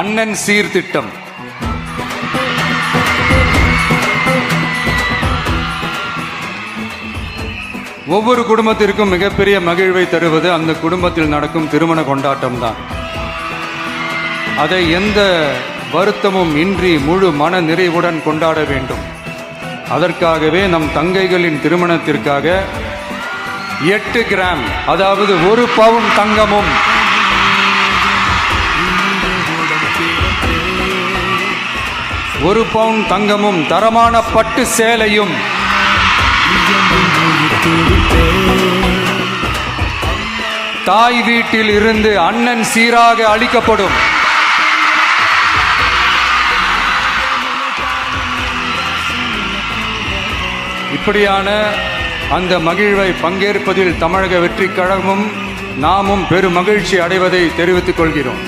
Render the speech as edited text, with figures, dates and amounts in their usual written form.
அண்ணன் சீர்திட்டம். ஒவ்வொரு குடும்பத்திற்கும் மிகப்பெரிய மகிழ்வை தருவது அந்த குடும்பத்தில் நடக்கும் திருமண கொண்டாட்டம் தான். அதை எந்த வருத்தமும் இன்றி முழு மன நிறைவுடன் கொண்டாட வேண்டும். அதற்காகவே நம் தங்கைகளின் திருமணத்திற்காக 8 கிராம், அதாவது 1 பவுன் தங்கமும் 1 பவுன் தங்கமும் தரமான பட்டு சேலையும் தாய் வீட்டில் இருந்து அண்ணன் சீராக அளிக்கப்படும். இப்படியான அந்த மகிழ்வை பங்கேற்பதில் தமிழக வெற்றிக் கழகமும் நாமும் பெரும் மகிழ்ச்சி அடைவதை தெரிவித்துக் கொள்கிறோம்.